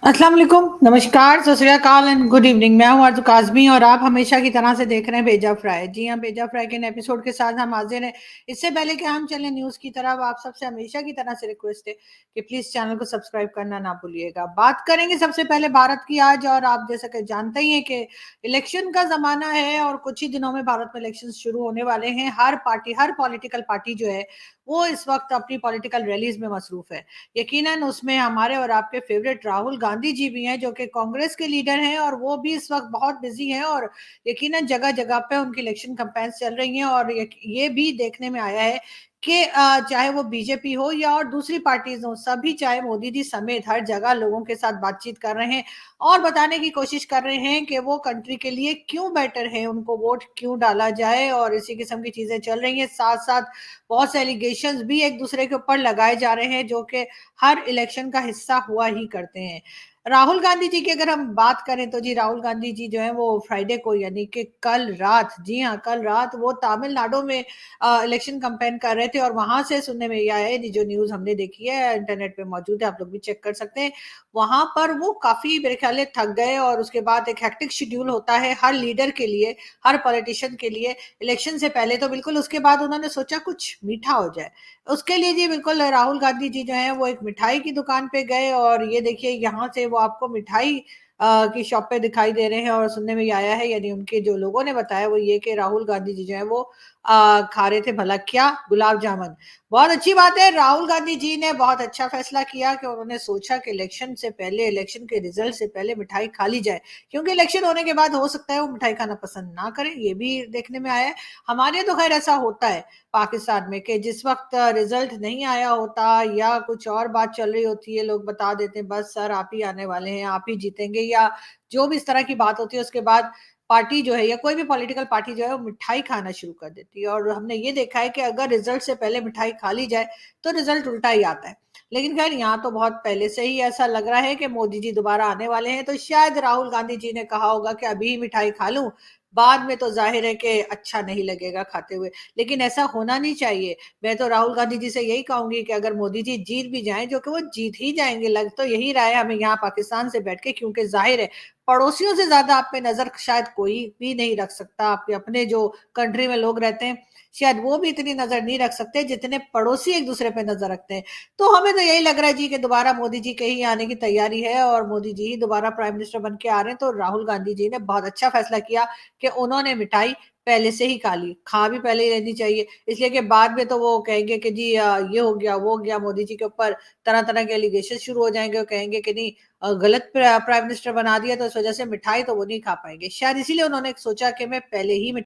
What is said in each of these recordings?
अस्सलाम वालेकुम, नमस्कार, सत श्री अकाल एंड गुड इवनिंग। मैं हूं आरज़ू काज़मी और आप हमेशा की तरह से देख रहे हैं भेजा फ्राई। जी हां, भेजा फ्राई के नए एपिसोड के साथ हम हाज़िर हैं। इससे पहले कि हम चलें न्यूज़ की तरफ, आप सबसे हमेशा की तरह से रिक्वेस्ट है कि प्लीज़ चैनल को सब्सक्राइब करना ना भूलिएगा। बात करेंगे सबसे पहले भारत की आज, और आप जैसा कि जानते ही हैं कि इलेक्शन का ज़माना है और कुछ ही दिनों में भारत में इलेक्शन शुरू होने वाले हैं। हर पार्टी, हर पॉलिटिकल पार्टी जो है, वो इस वक़्त अपनी पॉलिटिकल रैलीज़ में मसरूफ़ है। यकीनन उसमें हमारे और आपके फेवरेट राहुल गांधी जी भी हैं, जो कि कांग्रेस के लीडर हैं, और वो भी इस वक्त बहुत बिजी हैं, और यकीनन जगह जगह पे उनकी इलेक्शन कैंपेन्स चल रही हैं। और ये भी देखने में आया है कि चाहे वो बीजेपी हो या और दूसरी पार्टीज हो, सभी चाहे मोदी जी समेत हर जगह लोगों के साथ बातचीत कर रहे हैं और बताने की कोशिश कर रहे हैं कि वो कंट्री के लिए क्यों बेटर है, उनको वोट क्यों डाला जाए, और इसी किस्म की चीजें चल रही हैं। साथ साथ बहुत से एलिगेशंस भी एक दूसरे के ऊपर लगाए जा रहे हैं, जो कि हर इलेक्शन का हिस्सा हुआ ही करते हैं। राहुल गांधी जी की अगर हम बात करें तो जी, राहुल गांधी जी जो है वो फ्राइडे को, यानी कि कल रात, जी हाँ कल रात, वो तमिलनाडु में इलेक्शन कैंपेन कर रहे थे। और वहां से सुनने में ये आया है, जो न्यूज हमने देखी है इंटरनेट पे मौजूद है, आप लोग भी चेक कर सकते हैं। वहां पर वो काफी मेरे ख्याल से थक गए, और उसके बाद एक हेक्टिक शेड्यूल होता है हर लीडर के लिए, हर पॉलिटिशियन के लिए इलेक्शन से पहले तो बिल्कुल। उसके बाद उन्होंने सोचा कुछ मीठा हो जाए। उसके लिए जी बिल्कुल राहुल गांधी जी जो है वो एक मिठाई की दुकान पे गए, और ये देखिए यहाँ से वो आपको मिठाई की शॉप पे दिखाई दे रहे हैं। और सुनने में ये आया है, यानी उनके जो लोगों ने बताया वो ये कि राहुल गांधी जी जो है वो खा रहे थे भला क्या, गुलाब जामुन। बहुत अच्छी बात है, राहुल गांधी जी ने बहुत अच्छा फैसला किया कि उन्होंने सोचा कि इलेक्शन से पहले, इलेक्शन के रिजल्ट से पहले मिठाई खा ली जाए, क्योंकि इलेक्शन होने के बाद हो सकता है वो मिठाई खाना पसंद ना करें। ये भी देखने में आया है। हमारे तो खैर ऐसा होता है पाकिस्तान में कि जिस वक्त रिजल्ट नहीं आया होता या कुछ और बात चल रही होती है, लोग बता देते हैं बस सर आप ही आने वाले हैं, आप ही जीतेंगे, या जो भी इस तरह की बात होती है, उसके बाद पार्टी जो है या कोई भी पॉलिटिकल पार्टी जो है वो मिठाई खाना शुरू कर देती है। और हमने ये देखा है कि अगर रिजल्ट से पहले मिठाई खा ली जाए तो रिजल्ट उल्टा ही आता है। लेकिन खैर यहाँ तो बहुत पहले से ही ऐसा लग रहा है कि मोदी जी दोबारा आने वाले हैं, तो शायद राहुल गांधी जी ने कहा होगा कि अभी ही मिठाई खा लूं, बाद में तो जाहिर है कि अच्छा नहीं लगेगा खाते हुए। लेकिन ऐसा होना नहीं चाहिए। मैं तो राहुल गांधी जी से यही कहूंगी कि अगर मोदी जी जीत भी जाएं, जो कि वो जीत ही जाएंगे, लग तो यही रहा है हमें यहाँ पाकिस्तान से बैठ के, क्योंकि जाहिर है पड़ोसियों से ज्यादा आप पे नजर शायद कोई भी नहीं रख सकता। आपके अपने जो कंट्री में लोग रहते हैं, शायद वो भी इतनी नजर नहीं रख सकते जितने पड़ोसी एक दूसरे पे नजर रखते हैं। तो हमें तो यही लग रहा है जी कि दोबारा मोदी जी के ही आने की तैयारी है, और मोदी जी ही दोबारा प्राइम मिनिस्टर बन के आ रहे हैं। तो राहुल गांधी जी ने बहुत अच्छा फैसला किया कि उन्होंने मिठाई पहले से ही खा भी पहले ही लेनी चाहिए, इसलिए कि बाद में तो वो कहेंगे कि जी ये हो गया वो हो गया, मोदी जी के ऊपर तरह तरह के एलिगेशन शुरू हो जाएंगे, वो कहेंगे कि नहीं गलत प्राइम मिनिस्टर बना दिया, तो इस वजह से मिठाई तो वो नहीं खा पाएंगे। शायद इसीलिए उन्होंने सोचा कि मैं पहले ही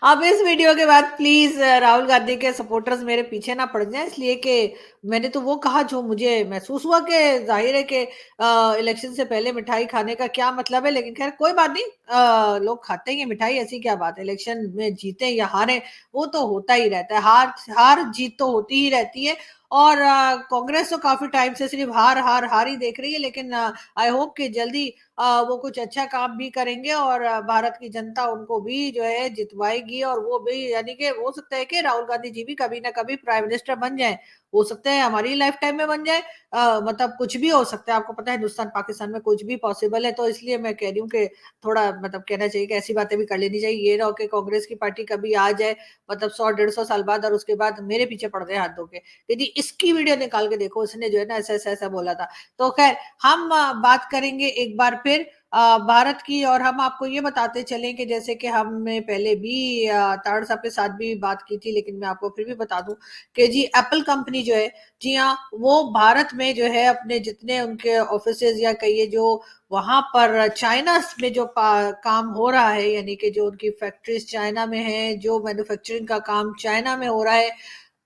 अब इस वीडियो के बाद प्लीज राहुल गांधी के सपोर्टर्स मेरे पीछे ना पड़ जाएं, इसलिए कि मैंने तो वो कहा जो मुझे महसूस हुआ कि जाहिर है कि इलेक्शन से पहले मिठाई खाने का क्या मतलब है। लेकिन खैर कोई बात नहीं, लोग खाते ही हैं मिठाई, ऐसी क्या बात है। इलेक्शन में जीते या हारे वो तो होता ही रहता है, हार हार जीत तो होती ही रहती है। और कांग्रेस तो काफी टाइम से सिर्फ हार हार हार ही देख रही है, लेकिन आई होप कि जल्दी वो कुछ अच्छा काम भी करेंगे, और भारत की जनता उनको भी जो है जितवाएगी, और वो भी, यानी कि हो सकता है कि राहुल गांधी जी भी कभी ना कभी प्राइम मिनिस्टर बन जाए। हो सकता है हमारी लाइफ टाइम में बन जाए। मतलब कुछ भी हो सकता है, आपको पता है हिंदुस्तान पाकिस्तान में कुछ भी पॉसिबल है। तो इसलिए मैं कह रही हूँ कि थोड़ा मतलब कहना चाहिए कि ऐसी बातें भी कर लेनी चाहिए। ये ना हो कि कांग्रेस की पार्टी कभी आ जाए, मतलब 100 150 साल बाद, और उसके बाद मेरे पीछे पड़ गए हाथ धो के, यदि इसकी वीडियो निकाल के देखो, उसने जो है ना ऐसा ऐसा ऐसा बोला था। तो खैर हम बात करेंगे एक बार फिर भारत की, और हम आपको ये बताते चलें कि जैसे कि हमने पहले भी तारड़ साहब के साथ भी बात की थी, लेकिन मैं आपको फिर भी बता दूं कि जी एप्पल कंपनी जो है, जी हाँ, वो भारत में जो है अपने जितने उनके ऑफिसेज या कहिए जो वहां पर चाइना में जो काम हो रहा है, यानी कि जो उनकी फैक्ट्रीज चाइना में है, जो मैन्युफैक्चरिंग का काम चाइना में हो रहा है,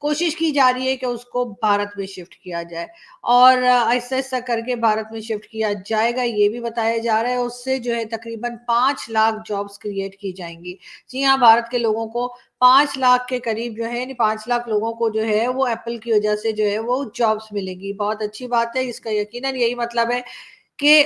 कोशिश की जा रही है कि उसको भारत में शिफ्ट किया जाए। और ऐसा ऐसा करके भारत में शिफ्ट किया जाएगा, ये भी बताया जा रहा है। उससे जो है तकरीबन 5 लाख जॉब्स क्रिएट की जाएंगी। जी हाँ, भारत के लोगों को 5 लाख के करीब जो है, यानी 5 लाख लोगों को जो है वो एप्पल की वजह से जो है वो जॉब्स मिलेगी। बहुत अच्छी बात है, इसका यकीनन यही मतलब है कि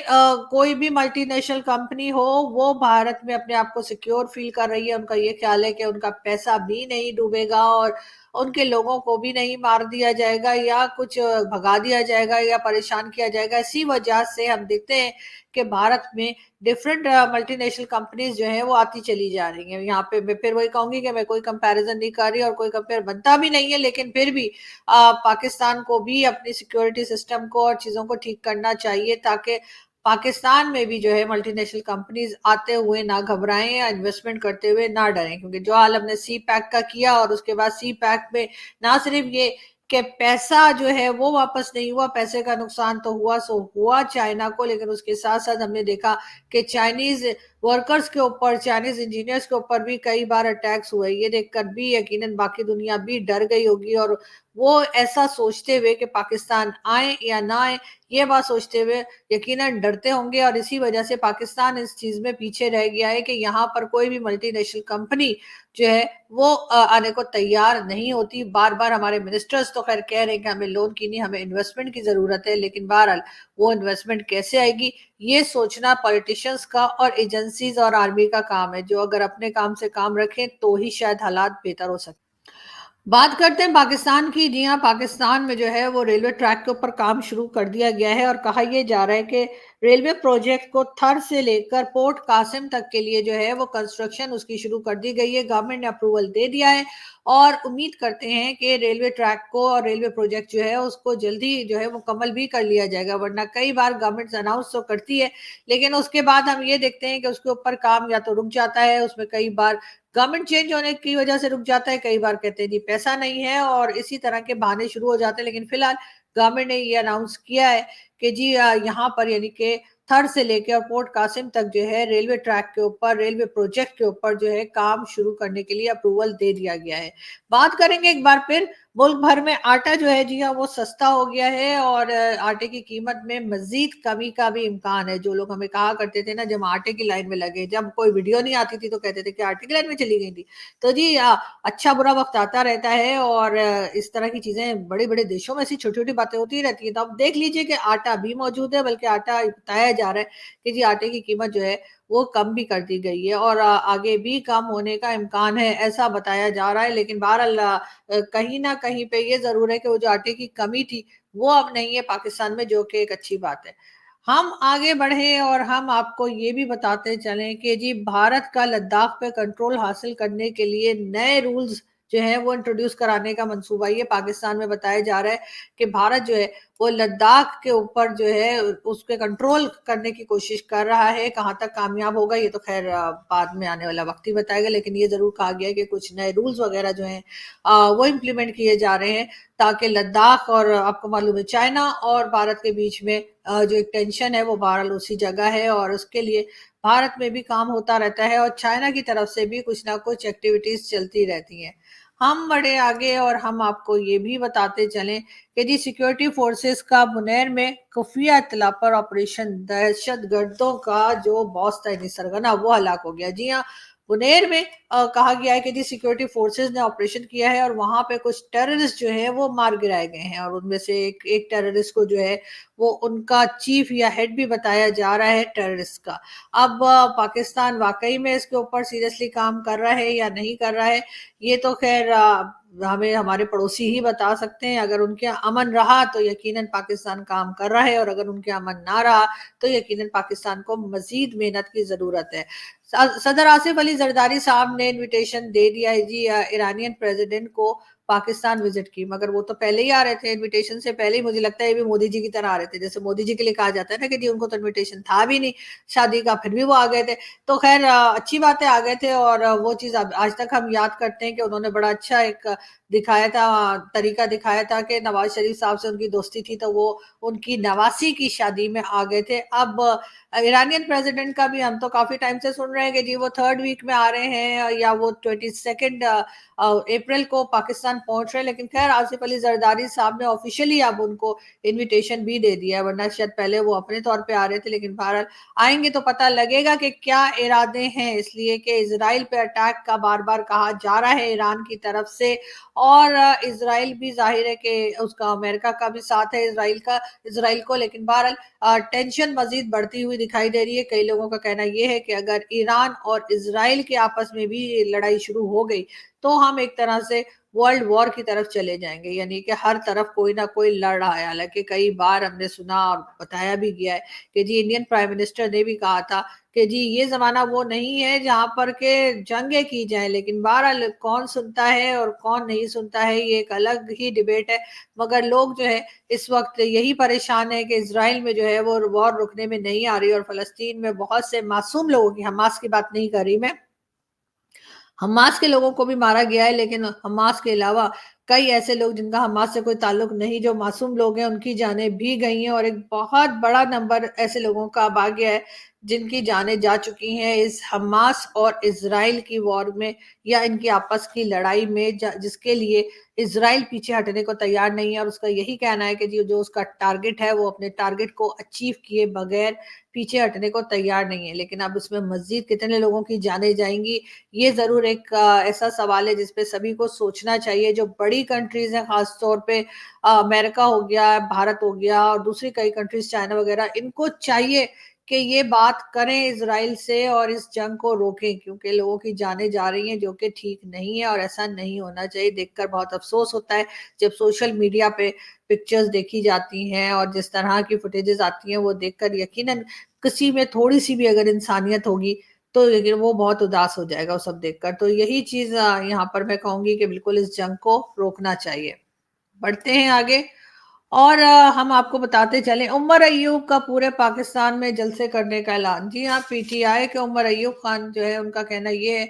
कोई भी मल्टीनेशनल कंपनी हो, वो भारत में अपने आप को सिक्योर फील कर रही है। उनका ये ख्याल है कि उनका पैसा भी नहीं डूबेगा, और उनके लोगों को भी नहीं मार दिया जाएगा या कुछ भगा दिया जाएगा या परेशान किया जाएगा। इसी वजह से हम देखते हैं कि भारत में डिफरेंट मल्टीनेशनल कंपनीज जो है वो आती चली जा रही हैं। यहाँ पे मैं फिर वही कहूंगी कि मैं कोई कंपैरिजन नहीं कर रही और कोई कंपेयर बनता भी नहीं है, लेकिन फिर भी पाकिस्तान को भी अपनी सिक्योरिटी सिस्टम को और चीजों को ठीक करना चाहिए, ताकि पाकिस्तान में भी जो है मल्टीनेशनल कंपनीज आते हुए ना घबराएं या इन्वेस्टमेंट करते हुए ना डरें। क्योंकि जो हाल हमने सी पैक का किया और उसके बाद सी पैक में ना सिर्फ ये कि पैसा जो है वो वापस नहीं हुआ, पैसे का नुकसान तो हुआ सो हुआ चाइना को, लेकिन उसके साथ साथ हमने देखा कि चाइनीज वर्कर्स के ऊपर, चाइनीज इंजीनियर्स के ऊपर भी कई बार अटैक्स हुए। ये देखकर भी यकीनन बाकी दुनिया भी डर गई होगी और वो ऐसा सोचते हुए कि पाकिस्तान आए या ना आए, ये बात सोचते हुए यकीनन डरते होंगे। और इसी वजह से पाकिस्तान इस चीज में पीछे रह गया है कि यहाँ पर कोई भी मल्टीनेशनल कंपनी जो है वो आने को तैयार नहीं होती। बार बार हमारे मिनिस्टर्स तो खैर कह रहे हैं कि हमें लोन की नहीं, हमें इन्वेस्टमेंट की जरूरत है, लेकिन बहरहाल वो इन्वेस्टमेंट कैसे आएगी ये सोचना पॉलिटिशियंस का और एजेंसीज और आर्मी का काम है, जो अगर अपने काम से काम रखें तो ही शायद हालात बेहतर हो सकते। बात करते हैं पाकिस्तान की। जी हाँ, पाकिस्तान में जो है वो रेलवे ट्रैक के ऊपर काम शुरू कर दिया गया है और कहा यह जा रहा है कि रेलवे प्रोजेक्ट को थर से लेकर पोर्ट कासिम तक के लिए जो है वो कंस्ट्रक्शन उसकी शुरू कर दी गई है। गवर्नमेंट ने अप्रूवल दे दिया है और उम्मीद करते हैं कि रेलवे ट्रैक को और रेलवे प्रोजेक्ट जो है उसको जल्दी जो है मुकम्मल भी कर लिया जाएगा। वरना कई बार गवर्नमेंट अनाउंस तो करती है, लेकिन उसके बाद हम ये देखते हैं कि उसके ऊपर काम या तो रुक जाता है, उसमें कई बार गवर्नमेंट चेंज होने की वजह से रुक जाता है, कई बार कहते हैं जी पैसा नहीं है और इसी तरह के बहाने शुरू हो जाते हैं। लेकिन फिलहाल गवर्नमेंट ने ये अनाउंस किया है कि जी यहाँ पर यानी कि थर से लेकर और पोर्ट कासिम तक जो है रेलवे ट्रैक के ऊपर, रेलवे प्रोजेक्ट के ऊपर जो है काम शुरू करने के लिए अप्रूवल दे दिया गया है। बात करेंगे एक बार फिर, मुल्क भर में आटा जो है जी हाँ वो सस्ता हो गया है और आटे की कीमत में मजीद कमी का भी इम्कान है। जो लोग हमें कहा करते थे ना जब आटे की लाइन में लगे, जब कोई वीडियो नहीं आती थी तो कहते थे कि आटे की लाइन में चली गई थी। तो जी अच्छा बुरा वक्त आता रहता है और इस तरह की चीजें बड़े बड़े देशों में ऐसी छोटी छोटी बातें होती रहती है। तो अब देख लीजिए कि आटा भी मौजूद है, बल्कि आटा बताया जा रहा है कि जी आटे की कीमत जो है वो कम भी कर दी गई है और आगे भी कम होने का इम्कान है ऐसा बताया जा रहा है। लेकिन बहरहाल कहीं ना कहीं पे ये जरूर है कि वो जो आटे की कमी थी वो अब नहीं है पाकिस्तान में, जो कि एक अच्छी बात है। हम आगे बढ़े और हम आपको ये भी बताते चलें कि जी भारत का लद्दाख पे कंट्रोल हासिल करने के लिए नए रूल्स जो है वो इंट्रोड्यूस कराने का मंसूबा ये पाकिस्तान में बताया जा रहा है कि भारत जो है वो लद्दाख के ऊपर जो है उसके कंट्रोल करने की कोशिश कर रहा है। कहाँ तक कामयाब होगा ये तो खैर बाद में आने वाला वक्त ही बताएगा, लेकिन ये जरूर कहा गया है कि कुछ नए रूल्स वगैरह जो हैं वो इम्प्लीमेंट किए जा रहे हैं, ताकि लद्दाख और आपको मालूम है चाइना और भारत के बीच में जो एक टेंशन है वो बहरहाल उसी जगह है और उसके लिए भारत में भी काम होता रहता है और चाइना की तरफ से भी कुछ ना कुछ एक्टिविटीज चलती रहती हैं। हम बढ़े आगे और हम आपको ये भी बताते चलें कि जी सिक्योरिटी फोर्सेस का मुनैर में खुफिया इत्तला पर ऑपरेशन, दहशत गर्दों का जो बॉस था यानी सरगना वो हलाक हो गया। जी हाँ, मुनेर में कहा गया है कि जी सिक्योरिटी फोर्सेस ने ऑपरेशन किया है और वहां पे कुछ टेररिस्ट जो है वो मार गिराए गए हैं और उनमें से एक टेररिस्ट को जो है वो उनका चीफ या हेड भी बताया जा रहा है टेररिस्ट का। अब पाकिस्तान वाकई में इसके ऊपर सीरियसली काम कर रहा है या नहीं कर रहा है ये तो खैर हमें हमारे पड़ोसी ही बता सकते हैं। अगर उनके अमन रहा तो यकीनन पाकिस्तान काम कर रहा है और अगर उनके अमन ना रहा तो यकीनन पाकिस्तान को मजीद मेहनत की जरूरत है। सदर आसिफ अली जरदारी साहब ने इनविटेशन दे दिया है जी ईरानियन प्रेसिडेंट को पाकिस्तान विजिट की, मगर वो तो पहले ही आ रहे थे, इनविटेशन से पहले ही। मुझे लगता है ये भी मोदी जी की तरह आ रहे थे, जैसे मोदी जी के लिए कहा जाता है ना कि जी उनको तो इनविटेशन था भी नहीं शादी का, फिर भी वो आ गए थे। तो खैर अच्छी बात है आ गए थे और वो चीज आज तक हम याद करते हैं कि उन्होंने बड़ा अच्छा एक दिखाया था, तरीका दिखाया था कि नवाज शरीफ साहब से उनकी दोस्ती थी तो वो उनकी नवासी की शादी में आ गए थे। अब ईरानियन प्रेसिडेंट का भी हम तो काफी टाइम से सुन रहे हैं कि जी वो थर्ड वीक में आ रहे हैं या वो 22 अप्रैल को पाकिस्तान पहुंच रहे हैं। लेकिन खैर आसिफ अली जरदारी साहब ने ऑफिशियली अब उनको इनविटेशन भी दे दिया है, वरना शायद पहले वो अपने तौर पे आ रहे थे। लेकिन बहरहाल आएंगे तो पता लगेगा कि क्या इरादे हैं, इसलिए कि इसराइल पे अटैक का बार बार कहा जा रहा है ईरान की तरफ से और इसराइल भी जाहिर है कि उसका अमेरिका का भी साथ है इसराइल को। लेकिन बहरहाल टेंशन मजीद बढ़ती हुई दिखाई दे रही है। कई लोगों का कहना यह है कि अगर ईरान और इसराइल के आपस में भी लड़ाई शुरू हो गई तो हम एक तरह से वर्ल्ड वॉर की तरफ चले जाएंगे, यानी कि हर तरफ कोई ना कोई लड़ रहा है। हालांकि कई बार हमने सुना और बताया भी गया है कि जी इंडियन प्राइम मिनिस्टर ने भी कहा था कि जी ये जमाना वो नहीं है जहां पर के जंगें की जाएं, लेकिन बहरहाल कौन सुनता है और कौन नहीं सुनता है ये एक अलग ही डिबेट है। मगर लोग जो है इस वक्त यही परेशान है कि इसराइल में जो है वो वॉर रुकने में नहीं आ रही, और फलस्तीन में बहुत से मासूम लोगों की, हमास की बात नहीं कर रही मैं, हमास के लोगों को भी मारा गया है, लेकिन हमास के अलावा कई ऐसे लोग जिनका हमास से कोई ताल्लुक नहीं, जो मासूम लोग हैं, उनकी जानें भी गई हैं, और एक बहुत बड़ा नंबर ऐसे लोगों का अब आ गया है जिनकी जानें जा चुकी हैं इस हमास और इसराइल की वॉर में, या इनकी आपस की लड़ाई में, जिसके लिए इसराइल पीछे हटने को तैयार नहीं है। और उसका यही कहना है कि जो उसका टारगेट है वो अपने टारगेट को अचीव किए बगैर पीछे हटने को तैयार नहीं है। लेकिन अब उसमें मजीद कितने लोगों की जानें जाएंगी, ये जरूर एक ऐसा सवाल है जिसपे सभी को सोचना चाहिए। जो बड़ी कंट्रीज हैं, खास तौर पे अमेरिका हो गया, भारत हो गया, और दूसरी कई कंट्रीज चाइना वगैरह, इनको चाहिए कि ये बात करें इसराइल से और इस जंग को रोकें, क्योंकि लोगों की जानें जा रही हैं जो कि ठीक नहीं है और ऐसा नहीं होना चाहिए। देखकर बहुत अफसोस होता है जब सोशल मीडिया पे पिक्चर्स देखी जाती हैं और जिस तरह की फुटेजेस आती हैं, वो देखकर यकीनन किसी में थोड़ी सी भी अगर इंसानियत होगी तो लेकिन वो बहुत उदास हो जाएगा वो सब देखकर। तो यही चीज यहाँ पर मैं कहूंगी कि बिल्कुल इस जंग को रोकना चाहिए। बढ़ते हैं आगे, और हम आपको बताते चले, उमर अय्यूब का पूरे पाकिस्तान में जलसे करने का ऐलान। जी हाँ, पीटीआई के उमर अय्यूब खान जो है, उनका कहना ये है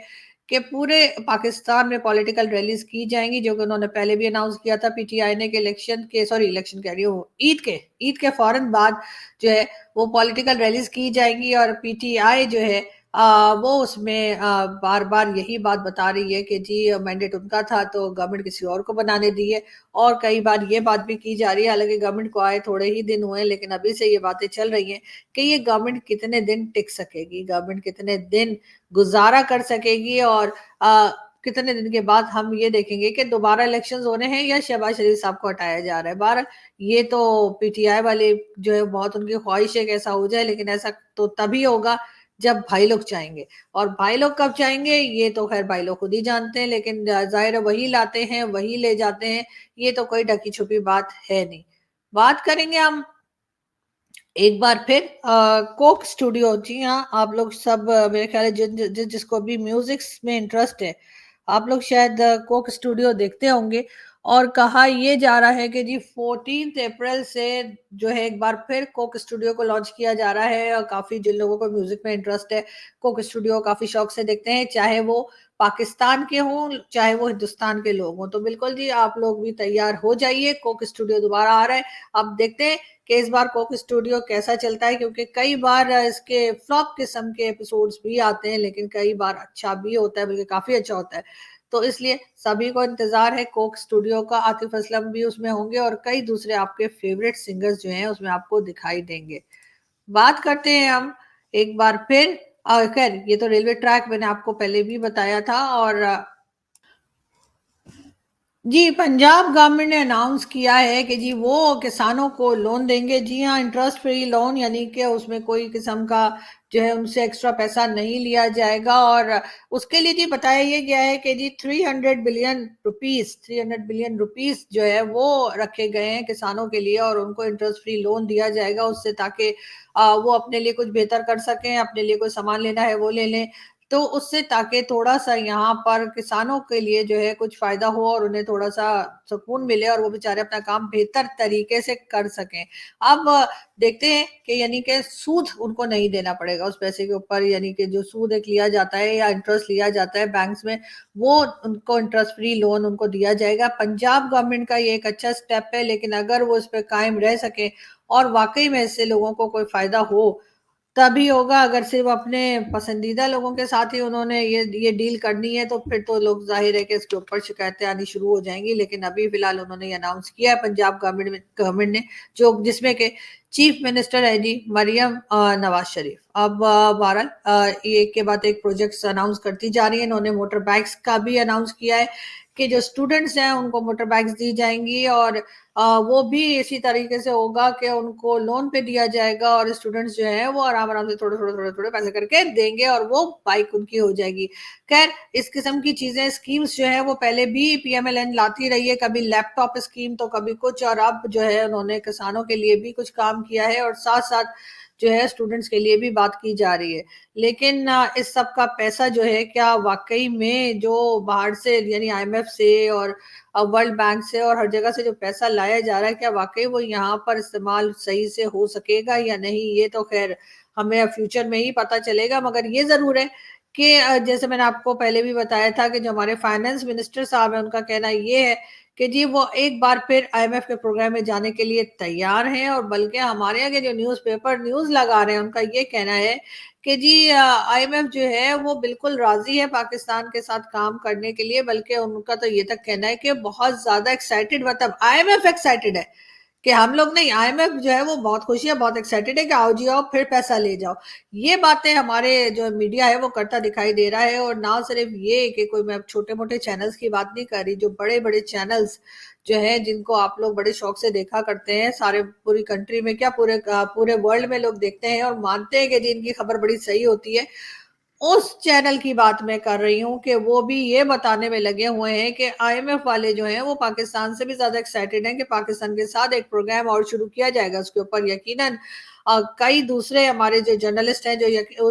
कि पूरे पाकिस्तान में पॉलिटिकल रैलीज की जाएंगी, जो कि उन्होंने पहले भी अनाउंस किया था पीटीआई ने, कि इलेक्शन कह रही हूँ, ईद के फौरन बाद जो है वो पॉलिटिकल रैलीज की जाएंगी। और पीटीआई जो है वो उसमें बार बार यही बात बता रही है कि जी मैंडेट उनका था तो गवर्नमेंट किसी और को बनाने दी है। और कई बार ये बात भी की जा रही है, हालांकि गवर्नमेंट को आए थोड़े ही दिन हुए, लेकिन अभी से ये बातें चल रही हैं कि ये गवर्नमेंट कितने दिन टिक सकेगी, गवर्नमेंट कितने दिन गुजारा कर सकेगी, और कितने दिन के बाद हम ये देखेंगे कि दोबारा इलेक्शंस होने हैं या शहबाज शरीफ साहब को हटाया जा रहा है। बार ये तो पीटीआई वाले जो है बहुत उनकी ख्वाहिश है कि ऐसा हो जाए, लेकिन ऐसा तो तभी होगा जब भाई लोग चाहेंगे। और भाई लोग कब चाहेंगे ये तो खैर भाई लोग खुद ही जानते हैं, लेकिन जाहिर है वही लाते हैं वही ले जाते हैं, ये तो कोई ढकी छुपी बात है नहीं। बात करेंगे हम एक बार फिर कोक स्टूडियो। जी हाँ, आप लोग सब मेरे ख्याल है जिसको भी म्यूजिक में इंटरेस्ट है, आप लोग शायद कोक स्टूडियो देखते होंगे। और कहा ये जा रहा है कि जी 14 अप्रैल से जो है एक बार फिर कोक स्टूडियो को लॉन्च किया जा रहा है, और काफी जिन लोगों को म्यूजिक में इंटरेस्ट है कोक स्टूडियो काफी शौक से देखते हैं, चाहे वो पाकिस्तान के हों चाहे वो हिंदुस्तान के लोग हों। तो बिल्कुल जी आप लोग भी तैयार हो जाइए, कोक स्टूडियो दोबारा आ रहा है। अब देखते हैं कि इस बार कोक स्टूडियो कैसा चलता है, क्योंकि कई बार इसके फ्लॉप किस्म के एपिसोड्स भी आते हैं, लेकिन कई बार अच्छा भी होता है, बल्कि काफी अच्छा होता है। तो इसलिए सभी को इंतजार है कोक स्टूडियो का। आतिफ असलम भी उसमें होंगे और कई दूसरे आपके फेवरेट सिंगर्स जो हैं उसमें आपको दिखाई देंगे। बात करते हैं हम एक बार फिर, खैर ये तो रेलवे ट्रैक मैंने आपको पहले भी बताया था। और जी पंजाब गवर्नमेंट ने अनाउंस किया है कि जी वो किसानों को लोन देंगे। जी हाँ, इंटरेस्ट फ्री लोन, यानी कि उसमें कोई किस्म का जो है उनसे एक्स्ट्रा पैसा नहीं लिया जाएगा। और उसके लिए जी बताया ये गया है कि जी 300 बिलियन रुपीस जो है वो रखे गए हैं किसानों के लिए, और उनको इंटरेस्ट फ्री लोन दिया जाएगा उससे, ताकि वो अपने लिए कुछ बेहतर कर सकें, अपने लिए कोई सामान लेना है वो ले लें, तो उससे ताकि थोड़ा सा यहाँ पर किसानों के लिए जो है कुछ फायदा हो और उन्हें थोड़ा सा सुकून मिले और वो बेचारे अपना काम बेहतर तरीके से कर सकें। अब देखते हैं कि यानी कि सूद उनको नहीं देना पड़ेगा उस पैसे के ऊपर, यानी कि जो सूद एक लिया जाता है या इंटरेस्ट लिया जाता है बैंक्स में, वो उनको इंटरेस्ट फ्री लोन उनको दिया जाएगा। पंजाब गवर्नमेंट का ये एक अच्छा स्टेप है, लेकिन अगर वो इस पर कायम रह सके और वाकई में इससे लोगों को कोई फायदा हो तभी होगा। अगर सिर्फ अपने पसंदीदा लोगों के साथ ही उन्होंने ये डील करनी है तो फिर तो लोग जाहिर है कि इसके ऊपर शिकायतें आनी शुरू हो जाएंगी। लेकिन अभी फिलहाल उन्होंने ये अनाउंस किया है पंजाब गवर्नमेंट ने, जो जिसमें के चीफ मिनिस्टर है जी मरियम नवाज शरीफ। अब बहरहाल एक के बाद एक प्रोजेक्ट्स अनाउंस करती जा रही है। इन्होंने मोटर बाइक्स का भी अनाउंस किया है कि जो स्टूडेंट्स हैं उनको मोटर बाइक्स दी जाएंगी, और वो भी इसी तरीके से होगा कि उनको लोन पे दिया जाएगा, और स्टूडेंट्स जो है वो आराम आराम से थोड़े थोड़े थोड़े थोड़े पैसे करके देंगे और वो बाइक उनकी हो जाएगी। खैर, इस किस्म की चीजें, स्कीम्स जो है वो पहले भी पीएमएलएन लाती रही है, कभी लैपटॉप स्कीम तो कभी कुछ, और अब जो है उन्होंने किसानों के लिए भी कुछ काम किया है, और साथ साथ जो है स्टूडेंट्स के लिए भी बात की जा रही है। लेकिन इस सब का पैसा जो है क्या वाकई में जो बाहर से यानी आईएमएफ से और वर्ल्ड बैंक से और हर जगह से जो पैसा लाया जा रहा है, क्या वाकई वो यहाँ पर इस्तेमाल सही से हो सकेगा या नहीं, ये तो खैर हमें फ्यूचर में ही पता चलेगा। मगर ये जरूर है कि जैसे मैंने आपको पहले भी बताया था कि जो हमारे फाइनेंस मिनिस्टर साहब हैं उनका कहना ये है कि जी वो एक बार फिर आईएमएफ के प्रोग्राम में जाने के लिए तैयार हैं, और बल्कि हमारे यहाँ के जो न्यूज़पेपर न्यूज़ लगा रहे हैं उनका ये कहना है कि जी आईएमएफ जो है वो बिल्कुल राजी है पाकिस्तान के साथ काम करने के लिए, बल्कि उनका तो ये तक कहना है कि बहुत ज्यादा एक्साइटेड, मतलब आईएमएफ एक्साइटेड है कि हम लोग नहीं, आईएमएफ जो है वो बहुत खुशी है, बहुत एक्साइटेड है कि आओ जी आओ फिर पैसा ले जाओ। ये बातें हमारे जो मीडिया है वो करता दिखाई दे रहा है, और ना सिर्फ ये कि कोई, मैं छोटे मोटे चैनल्स की बात नहीं कर रही, जो बड़े बड़े चैनल्स जो है जिनको आप लोग बड़े शौक से देखा करते हैं, सारे पूरी कंट्री में क्या पूरे पूरे वर्ल्ड में लोग देखते हैं और मानते हैं कि जिनकी खबर बड़ी सही होती है, उस चैनल की बात मैं कर रही हूँ कि वो भी ये बताने में लगे हुए हैं कि आईएमएफ वाले जो हैं वो पाकिस्तान से भी ज्यादा एक्साइटेड हैं कि पाकिस्तान के साथ एक प्रोग्राम और शुरू किया जाएगा। उसके ऊपर यकीनन कई दूसरे हमारे जो जर्नलिस्ट हैं जो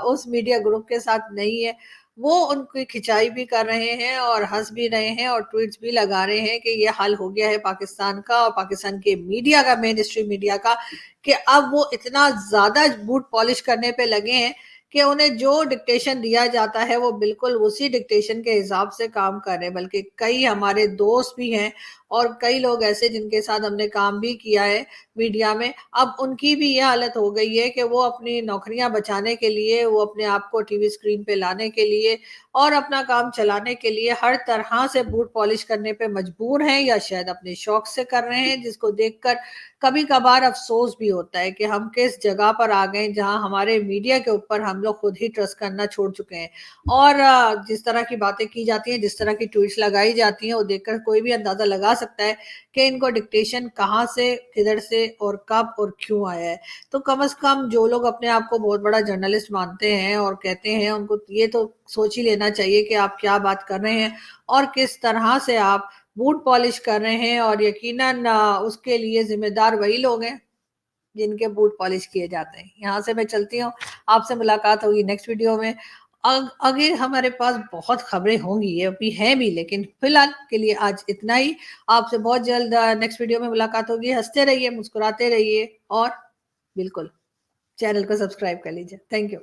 उस मीडिया ग्रुप के साथ नहीं है, वो उनकी खिंचाई भी कर रहे हैं और हंस भी रहे हैं और ट्वीट्स भी लगा रहे हैं कि ये हाल हो गया है पाकिस्तान का और पाकिस्तान के मीडिया का, मेन स्ट्रीम मीडिया का, कि अब वो इतना ज्यादा बूट पॉलिश करने पे लगे हैं कि उन्हें जो डिक्टेशन दिया जाता है वो बिल्कुल उसी डिक्टेशन के हिसाब से काम कर रहे हैं। बल्कि कई हमारे दोस्त भी हैं और कई लोग ऐसे जिनके साथ हमने काम भी किया है मीडिया में, अब उनकी भी ये हालत हो गई है कि वो अपनी नौकरियां बचाने के लिए, वो अपने आप को टीवी स्क्रीन पे लाने के लिए और अपना काम चलाने के लिए हर तरह से बूट पॉलिश करने पे मजबूर हैं, या शायद अपने शौक से कर रहे हैं, जिसको देखकर कभी कभार अफसोस भी होता है कि हम किस जगह पर आ गए जहां हमारे मीडिया के ऊपर हम लोग खुद ही ट्रस्ट करना छोड़ चुके हैं। और जिस तरह की बातें की जाती हैं, जिस तरह की ट्वीट्स लगाई जाती हैं, वो देखकर कोई भी अंदाजा लगा सकता है कि इनको डिक्टेशन कहाँ से, किधर से और कब और क्यों आया है। तो कम से कम जो लोग अपने आप को बहुत बड़ा जर्नलिस्ट मानते हैं और कहते हैं, उनको ये तो सोच ही लेना चाहिए कि आप क्या बात कर रहे हैं और किस तरह से आप बूट पॉलिश कर रहे हैं, और यकीनन उसके लिए जिम्मेदार वही लोग हैं जिनके बूट पॉलिश किए जाते हैं। यहाँ से मैं चलती हूँ, आपसे मुलाकात होगी नेक्स्ट वीडियो में। आगे हमारे पास बहुत खबरें होंगी, ये अभी हैं भी, लेकिन फिलहाल के लिए आज इतना ही। आपसे बहुत जल्द नेक्स्ट वीडियो में मुलाकात होगी। हंसते रहिए, मुस्कुराते रहिए और बिल्कुल चैनल को सब्सक्राइब कर लीजिए। Thank you.